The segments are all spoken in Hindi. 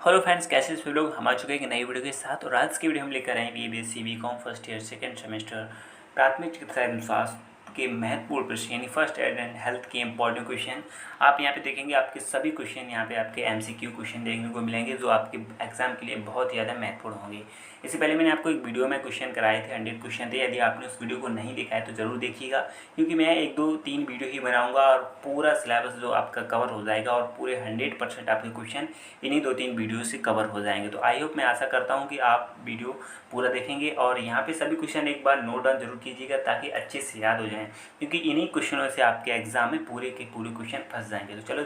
हेलो फ्रेंड्स, कैसे सभी लोग। हम आ चुके हैं एक नई वीडियो के साथ और आज की वीडियो हम लेकर आए हैं BSc BCom first year second semester प्राथमिक चिकित्सा एवं स्वास्थ्य के महत्वपूर्ण प्रश्न यानी फर्स्ट एड एंड हेल्थ के इंपॉर्टेंट क्वेश्चन आप यहाँ पे देखेंगे। आपके सभी क्वेश्चन यहाँ पे आपके एमसीक्यू क्वेश्चन देखने को मिलेंगे जो आपके एग्जाम के लिए बहुत ही ज़्यादा महत्वपूर्ण होंगे। इससे पहले मैंने आपको एक वीडियो में क्वेश्चन कराए थे, 100 क्वेश्चन थे। यदि आपने उस वीडियो को नहीं देखा है तो ज़रूर देखिएगा, क्योंकि मैं 1 2 3 वीडियो ही बनाऊंगा और पूरा सिलेबस जो आपका कवर हो जाएगा और पूरे 100% आपके क्वेश्चन इन्हीं 2-3 वीडियो से कवर हो जाएंगे। तो आई होप, मैं आशा करता हूँ कि आप वीडियो पूरा देखेंगे और यहाँ पे सभी क्वेश्चन एक बार नोट डाउन जरूर कीजिएगा ताकि अच्छे से याद हो जाएं, क्योंकि इन्हीं क्वेश्चनों से आपके एग्जाम में पूरे के पूरे क्वेश्चन फंस जाएंगे। तो चलो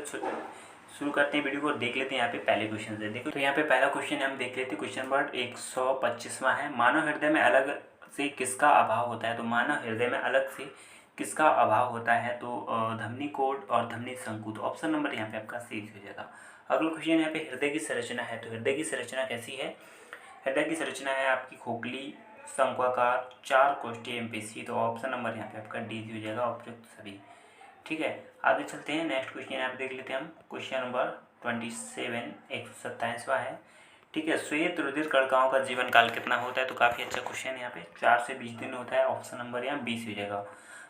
शुरू करते हैं वीडियो को, देख लेते हैं यहाँ पे पहले क्वेश्चन से। देखो, तो यहाँ पे पहला क्वेश्चन हम देख लेते हैं। क्वेश्चन नंबर 125वां है, मानव हृदय में अलग से किसका अभाव होता है। तो मानव हृदय में अलग से किसका अभाव होता है, तो धमनी कोड और धमनी शंकु। तो ऑप्शन नंबर यहाँ पे आपका सी हो जाएगा। अगला क्वेश्चन यहाँ पे हृदय की संरचना है, तो हृदय की संरचना कैसी है। हृदय की संरचना है आपकी खोखली, शंक्वाकार, 4 कोष्ठी एमपीसी। तो ऑप्शन नंबर यहाँ पे आपका डी हो जाएगा, उपयुक्त सभी। ठीक है, आगे चलते हैं। नेक्स्ट क्वेश्चन यहाँ पे देख लेते हैं हम। क्वेश्चन नंबर 27 127वां है। ठीक है, श्वेत रुधिर कणिकाओं का जीवन काल कितना होता है। तो काफ़ी अच्छा क्वेश्चन है। यहाँ पे 4 से 20 दिन होता है। ऑप्शन नंबर यहाँ 20 हो जाएगा।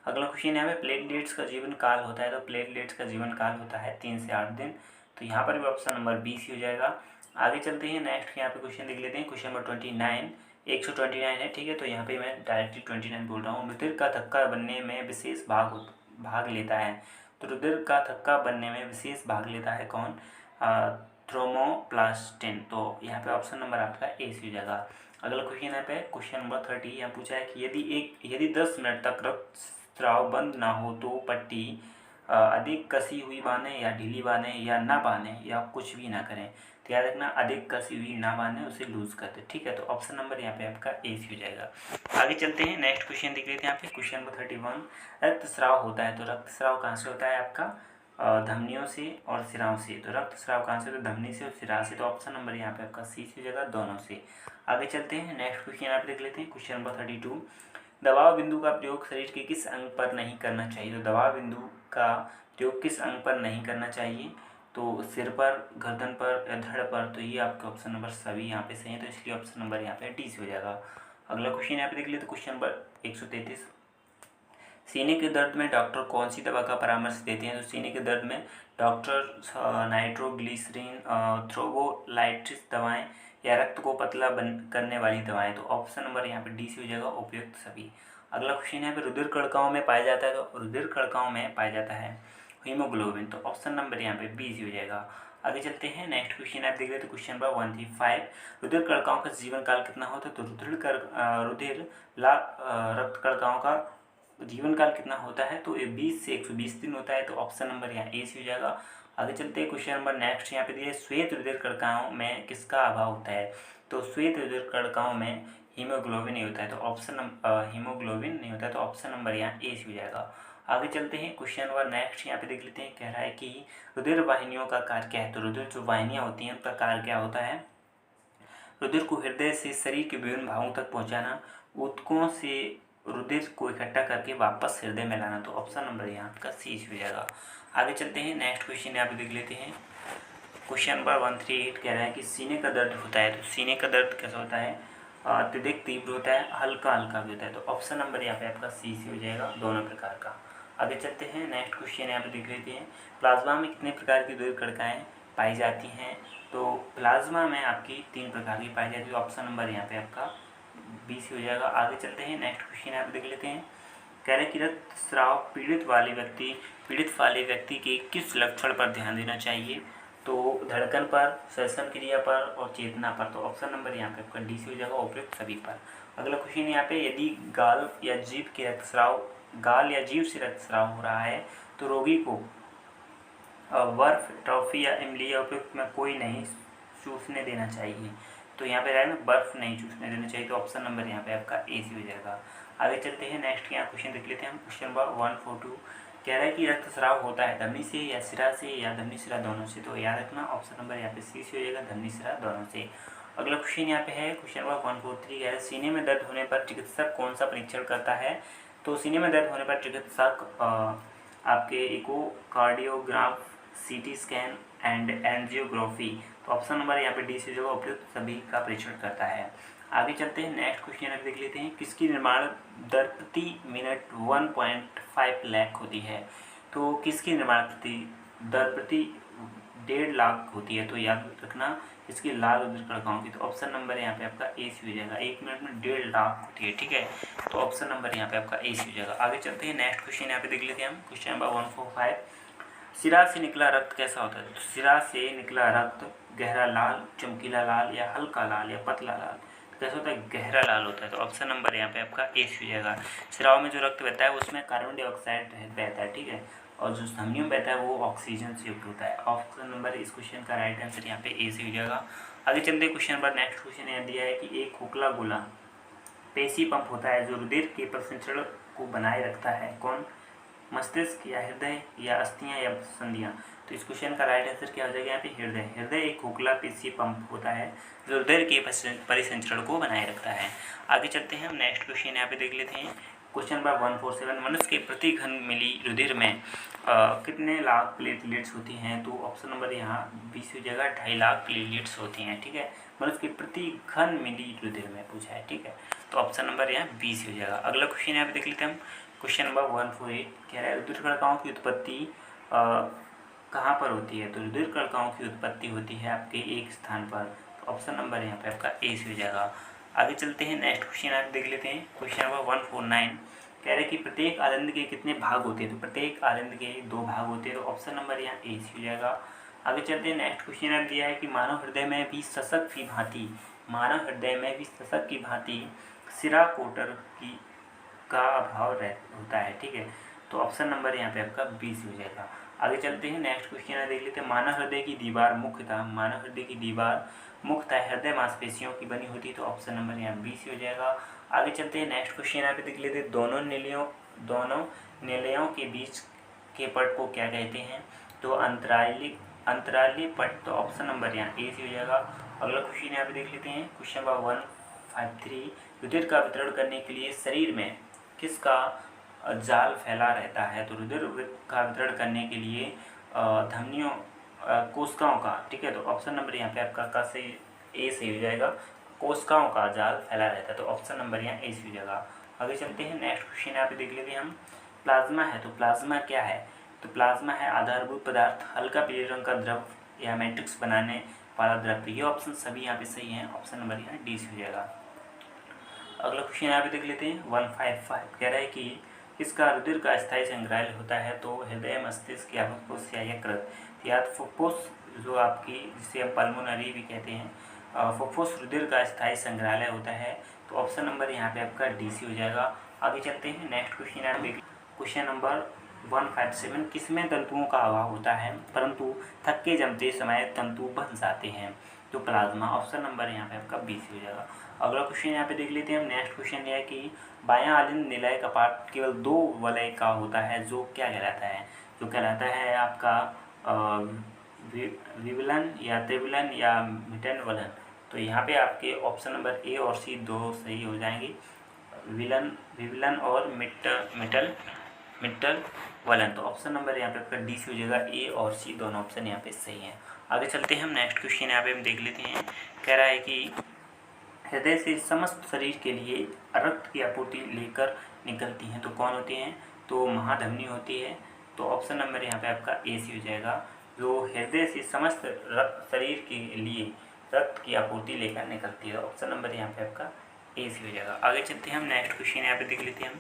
अगला क्वेश्चन यहाँ पे प्लेटलेट्स का जीवन काल होता है। तो प्लेटलेट्स का जीवन काल होता है 3 से 8 दिन। तो यहाँ पर भी ऑप्शन नंबर 20 ही हो जाएगा। आगे चलते हैं। नेक्स्ट यहाँ पे क्वेश्चन देख लेते हैं। क्वेश्चन नंबर 29 129 है। ठीक है, तो यहाँ पे मैं डायरेक्टली 29 बोल रहा हूँ। रुधिर का थक्का बनने में विशेष भाग लेता है। तो रुधिर का थक्का बनने में विशेष भाग लेता है कौन, थ्रोम्बोप्लास्टिन। तो यहाँ पे ऑप्शन नंबर आपका ए सी हो जाएगा। अगला क्वेश्चन यहाँ पे क्वेश्चन नंबर 30 यहाँ पूछा है कि यदि 10 मिनट तक रक्तस्राव बंद ना हो तो पट्टी अधिक कसी हुई बांधें या ढीली बांधें या ना बांधें या कुछ भी ना करें। तो याद रखना, अधिक कसी हुई ना बांधें, उसे लूज कर दे। ठीक है, तो ऑप्शन नंबर यहाँ पे आपका ए सी हो जाएगा। आगे चलते हैं। नेक्स्ट क्वेश्चन देख लेते हैं। यहाँ पे क्वेश्चन नंबर 31 रक्तस्राव होता है। तो रक्तस्राव कहाँ से होता है आपका, धमनियों से और सिराओं से। तो रक्तस्राव कहाँ से, तो धमनी से और सिरा से। तो ऑप्शन नंबर यहाँ पे आपका सी हो जाएगा, दोनों से। आगे चलते हैं। नेक्स्ट क्वेश्चन यहाँ पे देख लेते हैं। क्वेश्चन नंबर 32 दबाव बिंदु का प्रयोग शरीर के किस अंग पर नहीं करना चाहिए। तो दबाव बिंदु का प्रयोग किस अंग पर नहीं करना चाहिए, तो सिर पर, गर्दन पर या धड़ पर। तो ये आपके ऑप्शन नंबर सभी यहाँ पे सही है, तो इसलिए ऑप्शन नंबर यहाँ पे डी से हो जाएगा। अगला क्वेश्चन यहाँ पे देख लेते। क्वेश्चन नंबर 133 सीने के दर्द में डॉक्टर कौन सी दवा का परामर्श देते हैं। तो सीने के दर्द में डॉक्टर नाइट्रोग्लिसरीन, थ्रोबोलाइटिस दवाएं या रक्त को पतला करने वाली दवाएं। तो ऑप्शन नंबर यहाँ पे डी से हो जाएगा, उपयुक्त सभी। अगला क्वेश्चन यहाँ पे रुधिर कणिकाओं में पाया जाता है। तो रुधिर कणिकाओं में पाया जाता है हीमोग्लोबिन। तो ऑप्शन नंबर यहाँ पे बी से हो जाएगा। आगे चलते हैं। नेक्स्ट क्वेश्चन आप देख रहे हैं। क्वेश्चन नंबर 135 रुधिर कणिकाओं का जीवन काल कितना होता है। तो रक्त कणिकाओं का जीवन काल कितना होता है, तो ये 20 से 120 दिन होता है। तो ऑप्शन नंबर यहाँ ए सी हो जाएगा। आगे चलते हैं। क्वेश्चन नंबर नेक्स्ट यहाँ पे दिए, श्वेत रुधिर कणिकाओं में किसका अभाव होता है। तो श्वेत रुधिर कणिकाओं में हीमोग्लोबिन नहीं होता है। तो ऑप्शन हीमोग्लोबिन नहीं होता है, तो ऑप्शन नंबर यहाँ ए सी हो जाएगा। आगे चलते हैं। क्वेश्चन नंबर नेक्स्ट यहाँ पे देख लेते हैं। कह रहा है कि रुधिर वाहिनियों का कार्य क्या है। तो रुधिर जो वाहिनियाँ होती हैं उनका कार्य क्या होता है, रुधिर को हृदय से शरीर के विभिन्न भागों तक पहुँचाना, ऊतकों से रुधिर को इकट्ठा करके वापस हृदय में लाना। तो ऑप्शन नंबर यहाँ का सी हो जाएगा। आगे चलते हैं। नेक्स्ट क्वेश्चन यहाँ पे देख लेते हैं। क्वेश्चन नंबर 138 कह रहा है कि सीने का दर्द होता है। तो सीने का दर्द कैसा होता है, अत्यधिक तीव्र होता है, हल्का हल्का भी होता है। तो ऑप्शन नंबर यहाँ पे आपका सी हो जाएगा, दोनों प्रकार का। आगे चलते हैं। नेक्स्ट क्वेश्चन यहाँ पे देख लेते हैं। प्लाज्मा में कितने प्रकार की रुधिर कणिकाएँ पाई जाती हैं। तो प्लाज्मा में आपकी 3 प्रकार की पाई जाती है। ऑप्शन नंबर यहाँ पे आपका 20 हो जाएगा। आगे चलते हैं। नेक्स्ट क्वेश्चन यहाँ पे देख लेते हैं। कह रहे हैं कि रक्तस्राव पीड़ित वाले व्यक्ति के किस लक्षण पर ध्यान देना चाहिए। तो धड़कन पर, श्वसन क्रिया पर और चेतना पर। तो ऑप्शन नंबर यहाँ पे आपका डी से हो जाएगा, उपयुक्त सभी पर। अगला क्वेश्चन यहाँ पे, यदि गाल या जीभ से रक्तस्राव हो रहा है तो रोगी को बर्फ, टॉफी या इमली या उपयुक्त में कोई नहीं चूसने देना चाहिए। तो यहाँ पे रहेगा बर्फ नहीं चूसने देना चाहिए। तो ऑप्शन नंबर यहाँ पे आपका ए सी हो जाएगा। आगे चलते हैं। नेक्स्ट यहाँ क्वेश्चन देख लेते हैं हम। क्वेश्चन नंबर 142 कह रहा है कि रक्तस्राव होता है धमनी से या सिरा से या धमनी सिरा दोनों से। तो याद रखना, ऑप्शन नंबर यहाँ पे सी हो जाएगा, धमनी सिरा दोनों से। अगला क्वेश्चन यहाँ पे है। क्वेश्चन नंबर 143 कह रहा है सीने में दर्द होने पर चिकित्सक कौन सा परीक्षण करता है। तो सीने में दर्द होने पर चिकित्सक आपके इकोकार्डियोग्राफ सीटी स्कैन एंड एंजियोग्राफी। तो ऑप्शन नंबर यहाँ पे डी सी जो उपयुक्त सभी का परीक्षण करता है। आगे चलते हैं, नेक्स्ट क्वेश्चन अब देख लेते हैं, किसकी निर्माण दर प्रति मिनट 1.5 लाख होती है। तो किसकी निर्माण दर प्रति 1.5 लाख होती है। तो याद रखना इसकी लाल उद्दीपकताओं की। तो ऑप्शन नंबर यहाँ पे आपका ए सी हो जाएगा। 1 मिनट में 1.5 लाख होती है, ठीक है। तो ऑप्शन नंबर यहाँ पे आपका ए सी हो जाएगा। आगे चलते हैं, नेक्स्ट क्वेश्चन यहाँ पे देख लेते हैं हम। क्वेश्चन नंबर 145, सिरा से निकला रक्त कैसा होता है। तो सिरा से निकला रक्त गहरा लाल, चमकीला लाल या हल्का लाल या पतला लाल। कैसा होता है, गहरा लाल होता है। तो ऑप्शन नंबर यहाँ पे आपका ए सी हो जाएगा। सिराओं में जो रक्त बहता है उसमें कार्बन डाइऑक्साइड बहता है, ठीक है, और जो धमनियों में बहता है वो ऑक्सीजन से युक्त होता है। ऑप्शन नंबर इस क्वेश्चन का राइट आंसर यहाँ पे ए सी हो जाएगा। आगे चलते हैं, क्वेश्चन नंबर नेक्स्ट क्वेश्चन यहाँ दिया है कि एक खोखला गोला पेशी पंप होता है जो रुधिर के प्रसंचरण को बनाए रखता है। कौन, मस्तिष्क या हृदय या अस्थियां या संधियां। तो इस क्वेश्चन का राइट आंसर क्या हो जाएगा यहाँ पे, हृदय। हृदय एक खोखला पेशी पंप होता है जो हृदय के परिसंचरण को बनाए रखता है। आगे चलते हैं, हम नेक्स्ट क्वेश्चन यहाँ पे देख लेते हैं। क्वेश्चन नंबर 147, मनुष्य के प्रति घन मिली रुधिर में कितने लाख प्लेटलेट्स होती हैं। तो ऑप्शन नंबर यहाँ 20 हो जाएगा। 2.5 लाख प्लेटलेट्स होती हैं, ठीक है। मनुष्य के प्रति घन मिली रुधिर में पूछा है, ठीक है। तो ऑप्शन नंबर यहाँ 20 हो जाएगा। अगला क्वेश्चन यहाँ पे देख लेते हैं हम। क्वेश्चन नंबर 148 कह रहा है रुधिर कणिकाओं की उत्पत्ति कहाँ पर होती है। तो रुधिर कणिकाओं की उत्पत्ति होती है आपके एक स्थान पर। तो ऑप्शन नंबर यहाँ पे आपका ए सी हो जाएगा। आगे चलते हैं, नेक्स्ट क्वेश्चन आप देख लेते हैं। क्वेश्चन नंबर 149 कह रहे हैं कि प्रत्येक आनंद के कितने भाग होते हैं। तो प्रत्येक आनंद के 2 भाग होते हैं। तो ऑप्शन नंबर यहाँ ए सी हो जाएगा। आगे चलते हैं, नेक्स्ट क्वेश्चन आप दिया है कि मानव हृदय में भी सशक की भांति सिरा कोटर का अभाव होता है, ठीक है। तो ऑप्शन नंबर यहाँ पे आपका 20 हो जाएगा। आगे चलते हैं, नेक्स्ट क्वेश्चन देख लेते हैं। मानव हृदय की दीवार मुख्यतः हृदय मांसपेशियों की बनी होती है। तो ऑप्शन नंबर यहाँ 20 हो जाएगा। आगे चलते हैं, नेक्स्ट क्वेश्चन यहाँ पे देख लेते हैं। दोनों निलयों के बीच के पट को क्या कहते हैं। तो अंतराली पट। तो ऑप्शन नंबर यहाँ ए सी हो जाएगा। अगला क्वेश्चन यहाँ पे देख लेते हैं। क्वेश्चन नंबर 153, रुधिर का वितरण करने के लिए शरीर में किसका जाल फैला रहता है। तो रुधिर का वितरण करने के लिए धमनियों कोशिकाओं का, ठीक है। तो ऑप्शन नंबर यहाँ पे आपका का से ए से हो जाएगा। कोशिकाओं का जाल फैला रहता है। तो ऑप्शन नंबर यहाँ ए से हो जाएगा। आगे चलते हैं, नेक्स्ट क्वेश्चन यहाँ पे देख लेते हैं हम। प्लाज्मा है, तो प्लाज्मा क्या है। तो प्लाज्मा है आधारभूत पदार्थ, हल्का पीले रंग का द्रव या मैट्रिक्स बनाने वाला द्रव। ये ऑप्शन सभी यहाँ पे सही हैं। ऑप्शन नंबर यहाँ डी से हो जाएगा। अगला क्वेश्चन यहाँ पे देख लेते हैं। 155 कह रहा है कि किसका रुधिर का स्थायी संग्रहालय होता है। तो हृदय, मस्तिष्क या फुफ्फुस या यकृत। या फुफ्फुस जो आपकी, जिसे हम पल्मोनरी भी कहते हैं, फुफ्फुस रुधिर का स्थायी संग्रहालय होता है। तो ऑप्शन नंबर यहाँ पे आपका डी सी हो जाएगा। आगे चलते हैं, नेक्स्ट क्वेश्चन यहाँ पे क्वेश्चन नंबर 157, किसमें तंतुओं का अभाव होता है परंतु थक्के जमते समय तंतु बन जाते हैं। तो प्लाज्मा। ऑप्शन नंबर यहाँ पे आपका 20 हो जाएगा। अगला क्वेश्चन यहाँ पे देख लेते हैं हम। नेक्स्ट क्वेश्चन यह है कि बायां आलिंद निलय का पार्ट केवल 2 वलय का होता है, जो क्या कहलाता है। जो कहलाता है आपका विवलन या त्रिविलन या मिटन वलन। तो यहाँ पे आपके ऑप्शन नंबर ए और सी 2 सही हो जाएंगे। विवलन और मिटल वलन। तो ऑप्शन नंबर यहाँ पे आपका डी सी हो जाएगा। ए और सी दोनों ऑप्शन यहाँ पे सही हैं। आगे चलते हैं हम, नेक्स्ट क्वेश्चन यहाँ पे हम देख लेते हैं। कह रहा है कि हृदय से समस्त शरीर के लिए रक्त की आपूर्ति लेकर निकलती हैं। तो कौन होती हैं। तो महाधमनी होती है। तो ऑप्शन नंबर यहाँ पे आपका ए सी हो जाएगा। जो हृदय से समस्त शरीर के लिए रक्त की आपूर्ति लेकर निकलती है। ऑप्शन नंबर यहाँ पे आपका ए सी हो जाएगा। आगे चलते हैं हम, नेक्स्ट क्वेश्चन यहाँ पे देख लेते हैं हम।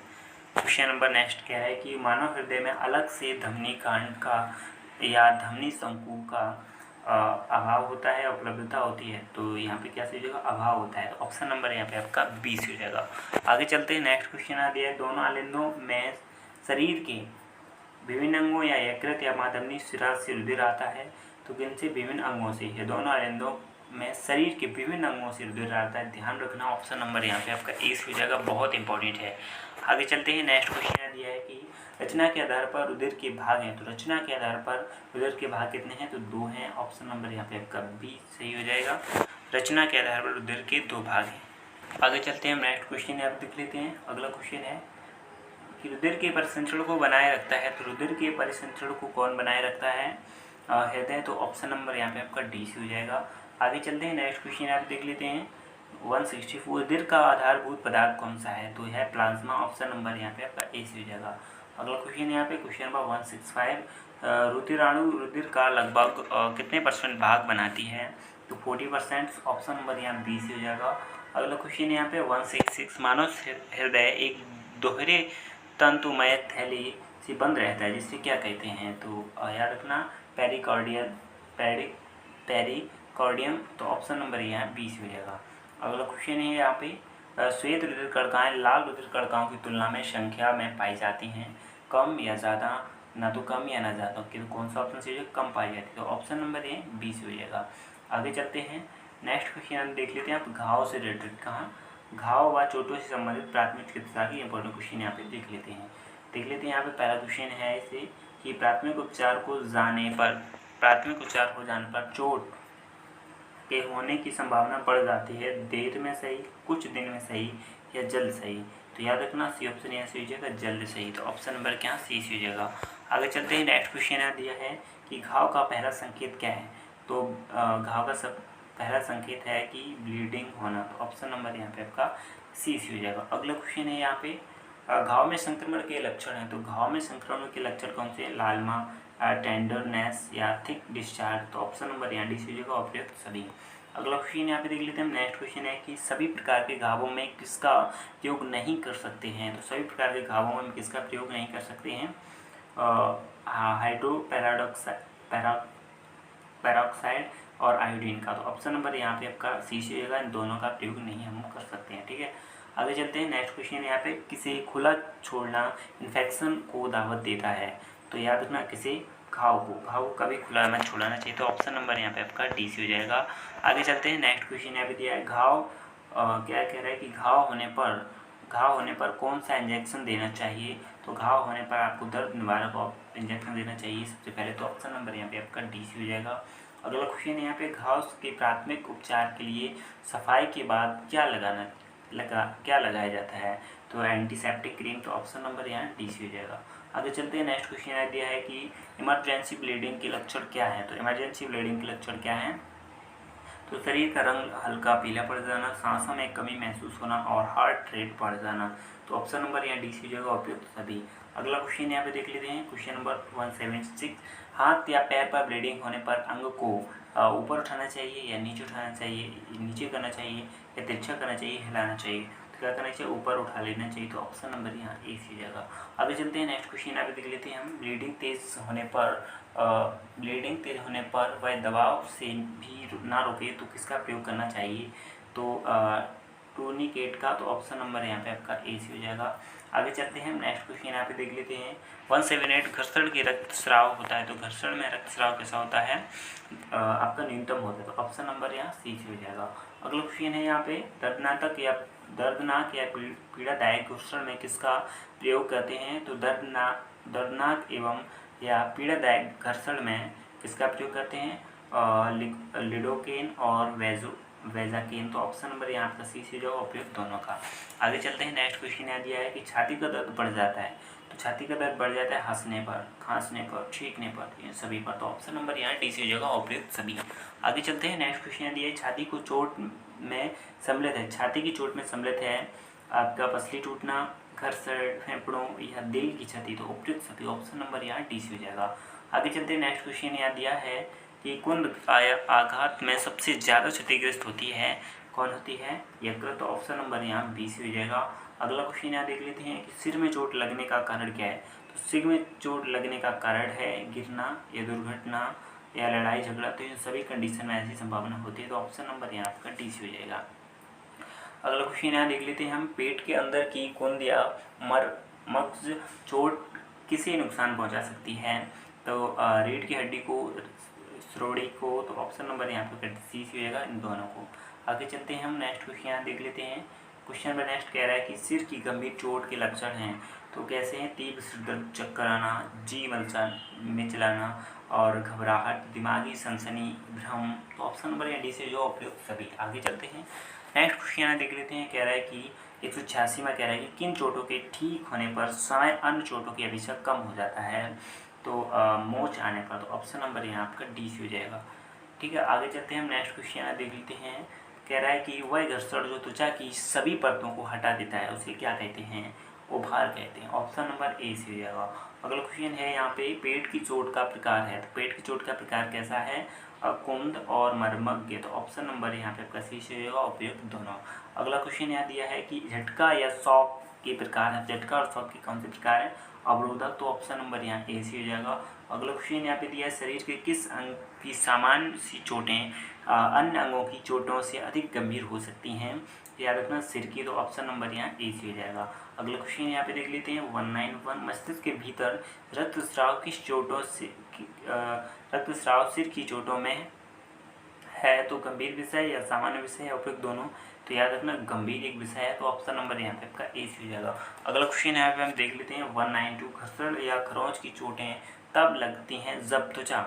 क्वेश्चन नंबर नेक्स्ट क्या है कि मानव हृदय में अलग से धमनी कांड का या धमनी शंकु का अभाव होता है, उपलब्धता होती है। तो यहाँ पे क्या हो जाएगा, अभाव होता है। ऑप्शन नंबर यहाँ पे आपका 20 हो जाएगा। आगे चलते हैं, नेक्स्ट क्वेश्चन आ दिया है। दोनों आलिंदों में शरीर के विभिन्न अंगों या यकृत या माधमनी शिरा से रुधिर आता है। तो किन से, विभिन्न अंगों से। ये दोनों आलिंदों में शरीर के विभिन्न अंगों से रुधिर आता है। ध्यान रखना, ऑप्शन नंबर यहाँ पे आपका ए हो जाएगा, बहुत इंपॉर्टेंट है। आगे चलते हैं, नेक्स्ट क्वेश्चन दिया है कि रचना के आधार पर रुधिर के भाग हैं। तो रचना के आधार पर रुधिर के भाग कितने हैं। तो 2 हैं। ऑप्शन नंबर यहाँ पे आपका बी सही हो जाएगा। रचना के आधार पर रुधिर के 2 भाग हैं। आगे चलते हैं, नेक्स्ट क्वेश्चन यहाँ पे देख लेते हैं। अगला क्वेश्चन है कि रुधिर के परिसंचरण को बनाए रखता है। तो रुधिर के परिसंचरण को कौन बनाए रखता है। हृदय, तो ऑप्शन नंबर यहाँ पे आपका डी सी हो जाएगा। आगे चलते हैं, नेक्स्ट क्वेश्चन यहाँ पे देख लेते हैं 164। दीर्घ का आधारभूत पदार्थ कौन सा है? तो है प्लाज्मा, ऑप्शन नंबर यहाँ पे आपका ए सी हो जाएगा। अगला क्वेश्चन यहाँ पे क्वेश्चन नंबर 165। रुधिराणु रुधिर का लगभग कितने % भाग बनाती है? तो 40%, ऑप्शन नंबर यहाँ बी सी हो जाएगा। अगला क्वेश्चन यहाँ पे 166। मानव हृदय एक दोहरे तंतुमय थैली से बंद रहता है जिससे क्या कहते हैं? तो याद रखना पेरिकार्डियम, तो ऑप्शन नंबर यहाँ बी सी हो जाएगा। अगला क्वेश्चन है यहाँ पे श्वेत रुधिर कणिकाएं लाल रुधिर कणिकाओं की तुलना में संख्या में पाई जाती हैं, कम या ज़्यादा, ना तो कम या ना ज़्यादा, कि कौन सा ऑप्शन से कम पाई जाती है? तो ऑप्शन नंबर ये बी सी हो जाएगा। आगे चलते हैं, नेक्स्ट क्वेश्चन देख लेते हैं आप घाव से रिलेटेड। कहाँ? घाव व चोटों से संबंधित प्राथमिक चिकित्सा की इंपॉर्टेंट क्वेश्चन यहाँ पे देख लेते हैं। यहाँ पे पहला क्वेश्चन है इसे कि प्राथमिक उपचार हो जाने पर चोट के होने की संभावना बढ़ जाती है, देर में सही, कुछ दिन में सही या जल्द सही? तो याद रखना सी ऑप्शन यहाँ से हो जाएगा जल्द सही, तो ऑप्शन नंबर क्या सी सी हो जाएगा। आगे चलते हैं, नेक्स्ट क्वेश्चन यहाँ दिया है कि घाव का पहला संकेत क्या है? तो घाव का पहला संकेत है कि ब्लीडिंग होना, तो ऑप्शन नंबर यहाँ पे आपका सी सी हो जाएगा। अगला क्वेश्चन है यहाँ पे घाव में संक्रमण के लक्षण हैं, तो घाव में संक्रमण के लक्षण कौन से? लालिमा, टेंडरनेस या थिक डिस्चार्ज, तो ऑप्शन नंबर यहाँ डी सी हो जाएगा, उपयुक्त सभी। अगला क्वेश्चन यहाँ पे देख लेते हैं, नेक्स्ट क्वेश्चन है कि सभी प्रकार के घावों में किसका प्रयोग नहीं कर सकते हैं? तो सभी प्रकार के घावों में किसका प्रयोग नहीं कर सकते हैं? पेरोक्साइड और आयोडीन का, तो ऑप्शन नंबर यहाँ पे आपका सी सी होगा, इन दोनों का प्रयोग नहीं हम कर सकते हैं। ठीक है, आगे चलते हैं, नेक्स्ट क्वेश्चन यहाँ पे किसे खुला छोड़ना इन्फेक्शन को दावत देता है? तो याद रखना किसे? घाव को कभी खुला मत छोड़ना चाहिए, तो ऑप्शन नंबर यहाँ पे आपका डी सी हो जाएगा। आगे चलते हैं, नेक्स्ट क्वेश्चन यहाँ पे दिया है घाव क्या कह रहा है कि घाव होने पर कौन सा इंजेक्शन देना चाहिए? तो घाव होने पर आपको दर्द निवारक इंजेक्शन देना चाहिए सबसे पहले, तो ऑप्शन नंबर यहाँ पे आपका डी सी हो जाएगा। अगला क्वेश्चन यहाँ पे घाव के प्राथमिक उपचार के लिए सफाई के बाद क्या लगाया जाता है? तो एंटीसेप्टिक क्रीम, तो ऑप्शन नंबर यहाँ डी सी हो जाएगा। आगे चलते हैं, नेक्स्ट क्वेश्चन यहाँ दिया है कि इमरजेंसी ब्लीडिंग के लक्षण क्या है? तो इमरजेंसी ब्लीडिंग के लक्षण क्या है? तो शरीर का रंग हल्का पीला पड़ जाना, सांसों में कमी महसूस होना और हार्ट रेट बढ़ जाना, तो ऑप्शन नंबर यहाँ डी सी हो जाएगा, उपयुक्त सभी। अगला क्वेश्चन यहाँ पे देख लेते हैं, क्वेश्चन नंबर 176। हाथ या पैर पर ब्लीडिंग होने पर अंग को ऊपर उठाना चाहिए या नीचे उठाना चाहिए, नीचे करना चाहिए या तिरछा करना चाहिए, हिलाना चाहिए? तो क्या करना चाहिए? ऊपर उठा लेना चाहिए, तो ऑप्शन नंबर यहाँ ए सी हो जाएगा। आगे चलते हैं, नेक्स्ट क्वेश्चन यहाँ पे देख लेते हैं हम ब्लीडिंग तेज होने पर वह दबाव से भी ना रोके तो किसका प्रयोग करना चाहिए? तो टूर्निकेट का, तो ऑप्शन नंबर यहाँ पे आपका ए सी हो जाएगा। आगे चलते हैं, नेक्स्ट क्वेश्चन यहाँ पे देख लेते हैं 178। घर्षण के रक्तस्राव होता है, तो घर्षण में रक्तस्राव कैसा होता है? आपका न्यूनतम होता है, तो ऑप्शन नंबर यहाँ सी सी हो जाएगा। अगला क्वेश्चन है यहाँ पे दर्दनाक या पीड़ादायक घर्षण में किसका प्रयोग करते हैं? तो दर्दनाक एवं या पीड़ादायक घर्षण में किसका प्रयोग करते हैं? लिडोकेन और वेजाकेन, तो ऑप्शन नंबर यहाँ आपका सी सी जो उपयुक्त दोनों का। आगे चलते हैं, नेक्स्ट क्वेश्चन यहाँ दिया है कि छाती का दर्द बढ़ जाता है, तो छाती का दर्द बढ़ जाता है हंसने पर, खांसने पर, छींकने पर, ये सभी पर, तो ऑप्शन नंबर यहाँ डी सी हो जाएगा, उपयुक्त सभी। आगे चलते हैं, नेक्स्ट क्वेश्चन दिया है छाती की चोट में सम्मिलित है आपका पसली टूटना, घर्षण, फेफड़ों या दिल की क्षति, तो उपयुक्त सभी, ऑप्शन नंबर यहाँ डी सी हो जाएगा। आगे चलते हैं, नेक्स्ट क्वेश्चन यहाँ दिया है कि कुंद आघात में सबसे ज़्यादा क्षतिग्रस्त होती है, कौन होती है? यकृत, तो ऑप्शन नंबर यहाँ बी सी हो जाएगा। अगला क्वेश्चन यहाँ देख लेते हैं कि सिर में चोट लगने का कारण क्या है? तो सिर में चोट लगने का कारण है गिरना या दुर्घटना या लड़ाई झगड़ा, तो इन सभी कंडीशन में ऐसी संभावना होती है, तो ऑप्शन नंबर यहाँ आपका डी सी हो जाएगा। अगला क्वेश्चन यहाँ देख लेते हैं हम पेट के अंदर की कुंद या मर्मज्ञ चोट किसे नुकसान पहुँचा सकती है? तो रीढ़ की हड्डी को, श्रोणि को, तो ऑप्शन नंबर यहाँ पर सी सी हो जाएगा, इन दोनों को। आगे चलते हैं हम, नेक्स्ट क्वेश्चन यहाँ देख लेते हैं। क्वेश्चन नंबर नेक्स्ट कह रहा है कि सिर की गंभीर चोट के लक्षण हैं, तो कैसे हैं? तीव्र सिर दर्द, चक्कर आना, जी मिचलाना और घबराहट, दिमागी सनसनी, भ्रम, तो ऑप्शन नंबर यहाँ डी से जो उपयुक्त सभी। आगे चलते हैं, नेक्स्ट क्वेश्चन यहाँ देख लेते हैं। कह रहा है कि 186 में कह रहा है कि किन चोटों के ठीक होने पर समय अन्य चोटों की अपेक्षा कम हो जाता है? तो मोच आने पर, तो ऑप्शन नंबर यहाँ आपका डी सी हो जाएगा। ठीक है, आगे चलते हैं हम नेक्स्ट क्वेश्चन देख लेते हैं। कह रहा है कि वह घर्षण जो त्वचा की सभी परतों को हटा देता है उसे क्या कहते हैं? उभार कहते हैं। ऑप्शन नंबर ए सी हो जाएगा। अगला क्वेश्चन है यहाँ पे, पेट की चोट का प्रकार है, तो पेट की चोट का प्रकार कैसा है? अकुंद और मर्मज्ञ, तो ऑप्शन नंबर यहाँ पे आपका सी हो जाएगा, उपयुक्त दोनों। अगला क्वेश्चन यहाँ दिया है कि झटका या शॉक के प्रकार है, झटका और शॉक के कौन से प्रकार है? अवरोधक, तो ऑप्शन नंबर यहाँ ए सी हो जाएगा। अगला क्वेश्चन यहाँ पे दिया है, शरीर के किस अंग की सामान्य सी चोटें अन्य अंगों की चोटों से अधिक गंभीर हो सकती हैं? याद रखना सिर की, तो ऑप्शन नंबर यहाँ ए सी हो जाएगा। अगला क्वेश्चन यहाँ पे देख लेते हैं 191, मस्तिष्क के भीतर रक्तस्राव किस चोटों से रक्तस्राव सिर की चोटों में है, तो गंभीर विषय या सामान्य विषय है, उपयुक्त दोनों। तो याद रखना गंभीर एक विषय है, तो ऑप्शन नंबर यहाँ पे आपका ए सी हो जाएगा। अगला क्वेश्चन यहाँ पे हम देख लेते हैं 192, घसड़ या खरोंच की चोटें तब लगती हैं जब त्वचा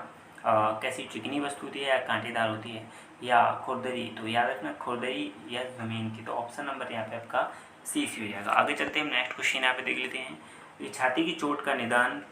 कैसी चिकनी वस्तु होती है या कांटेदार होती है या खुरदरी, तो याद रखना खुरदरी या जमीन की, तो ऑप्शन नंबर यहाँ पे आपका सी सी हो जाएगा। आगे चलते हैं हम नेक्स्ट क्वेश्चन यहाँ पे देख लेते हैं। ये छाती की चोट का निदान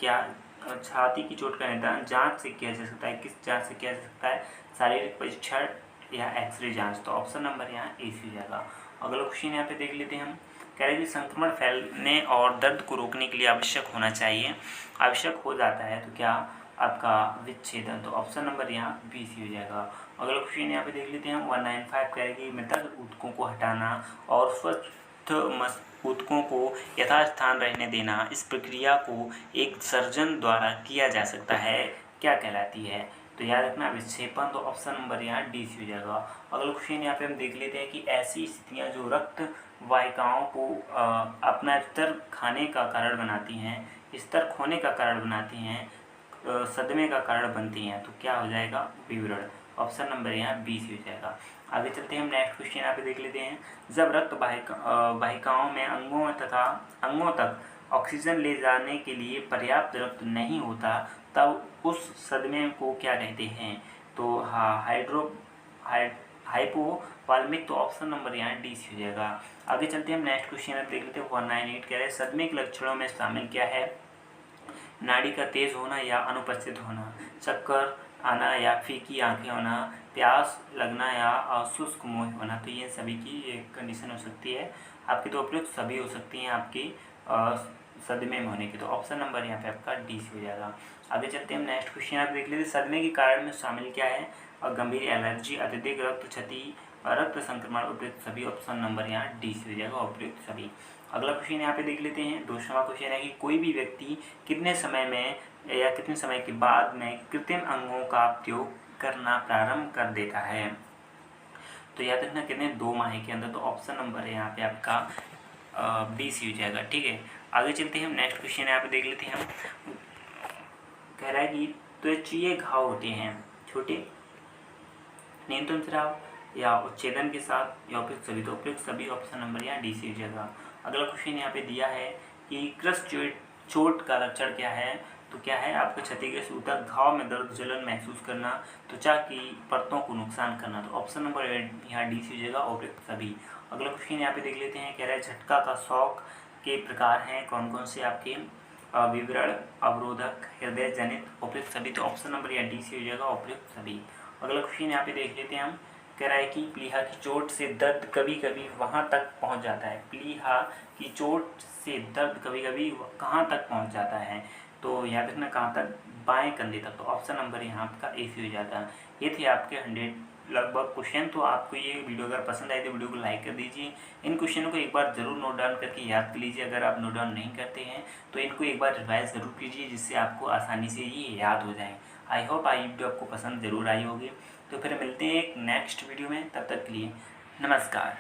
छाती की चोट का निदान जांच से किया जा सकता है, किस जांच से किया जा सकता है? शारीरिक परीक्षण या एक्सरे जांच, तो ऑप्शन नंबर यहाँ ए सी हो जाएगा। अगला क्वेश्चन यहाँ पे देख लेते हैं हम। कह रहे हैं कि संक्रमण फैलने और दर्द को रोकने के लिए आवश्यक होना चाहिए, आवश्यक हो जाता है, तो क्या आपका विच्छेदन, तो ऑप्शन नंबर यहाँ बी सी हो जाएगा। अगला क्वेश्चन यहाँ पे देख लेते हैं हम 195, कह रहे हैं कि मृतक ऊतकों को हटाना और स्वस्थ ऊतकों को यथास्थान रहने देना, इस प्रक्रिया को एक सर्जन द्वारा किया जा सकता है, क्या कहलाती है? तो याद रखना विक्षेपण, तो ऑप्शन नंबर यहाँ डी सी हो जाएगा। अगला क्वेश्चन यहाँ पे हम देख लेते हैं कि ऐसी स्थितियाँ जो रक्त वाहिकाओं को अपना स्तर खाने का कारण बनाती हैं, स्तर खोने का कारण बनाती हैं, सदमे का कारण बनती हैं, तो क्या हो जाएगा? विवरण, ऑप्शन नंबर यहाँ बी सी हो जाएगा। आगे चलते हैं हम नेक्स्ट क्वेश्चन यहाँ पे देख लेते हैं। जब रक्त वाहिकाओं में अंगों तक ऑक्सीजन ले जाने के लिए पर्याप्त रक्त नहीं होता, तब उस सदमे को क्या कहते हैं? तो हाँ, हाइपोवाल्मिक, तो ऑप्शन नंबर यहाँ डी सी हो जाएगा। आगे चलते हैं हम नेक्स्ट क्वेश्चन देख लेते हैं 198, कह रहे हैं सदमे के लक्षणों में शामिल क्या है? नाड़ी का तेज होना या अनुपस्थित होना, चक्कर आना या फीकी आंखें होना, प्यास लगना या शुष्क मुंह होना, तो ये सभी की एक कंडीशन हो सकती है आपकी, तो उपयुक्त सभी हो सकती हैं आपकी सदमे में होने की, तो ऑप्शन नंबर यहाँ पे आपका डी सी हो जाएगा। आगे चलते हैं हम नेक्स्ट क्वेश्चन आप देख लेते हैं। सदमे के कारण में शामिल क्या है? और गंभीर एलर्जी, अत्यधिक रक्त क्षति, रक्त संक्रमण, उपयुक्त सभी, ऑप्शन नंबर यहाँ डी सी हो जाएगा, उपयुक्त सभी। अगला क्वेश्चन यहाँ पे देख लेते हैं। दूसरा क्वेश्चन है कि कोई भी व्यक्ति कितने समय में या कितने समय के बाद में कृत्रिम अंगों का उपयोग करना प्रारंभ कर देता है? तो याद रखना कितने 2 माह के अंदर, तो ऑप्शन नंबर है यहाँ पे आपका बी सी हो जाएगा। ठीक है, आगे चलते हैं हम नेक्स्ट क्वेश्चन यहाँ पे देख लेते हैं हम। कह रहा है कि त्वचीय घाव होते हैं छोटे, न्यूनतम स्राव या उच्छेदन के साथ, या उपयुक्त सभी, तो उपयुक्त सभी, ऑप्शन नंबर यहाँ डी सी हो जाएगा। अगला क्वेश्चन यहाँ पे दिया है कि क्रस्ट चोट का लक्षण क्या है? तो क्या है आपका? क्षतिग्रस्त ऊतक, घाव में दर्द, जलन महसूस करना, त्वचा की परतों को नुकसान करना, तो ऑप्शन नंबर यहाँ डी सी हो जाएगा, उपयुक्त सभी। अगला क्वेश्चन यहाँ पे देख लेते हैं। कह रहा है झटका का शॉक के प्रकार हैं कौन कौन से आपके? विवरण, अवरोधक, हृदय जनित, उपयुक्त सभी, तो ऑप्शन नंबर यहाँ डी सी हो जाएगा, उपयुक्त सभी। अगला क्वेश्चन यहाँ पे देख लेते हैं हम। कह रहा है कि प्लीहा की चोट से दर्द कभी कभी वहाँ तक पहुँच जाता है, प्लीहा की चोट से दर्द कभी कभी कहाँ तक पहुँच जाता है? तो याद रखना कहाँ तक? बाएं कंधे तक, तो ऑप्शन नंबर यहाँ आपका ए सी हो जाता है। ये थे आपके 100 लगभग क्वेश्चन। तो आपको ये वीडियो अगर पसंद आए तो वीडियो को लाइक कर दीजिए। इन क्वेश्चनों को एक बार ज़रूर नोट डाउन करके याद कर लीजिए। अगर आप नोट डाउन नहीं करते हैं तो इनको एक बार रिवाइज ज़रूर कीजिए, जिससे आपको आसानी से ये याद हो जाए। आई होप वीडियो आपको पसंद ज़रूर आई होगी। तो फिर मिलते हैं एक नेक्स्ट वीडियो में, तब तक के लिए नमस्कार।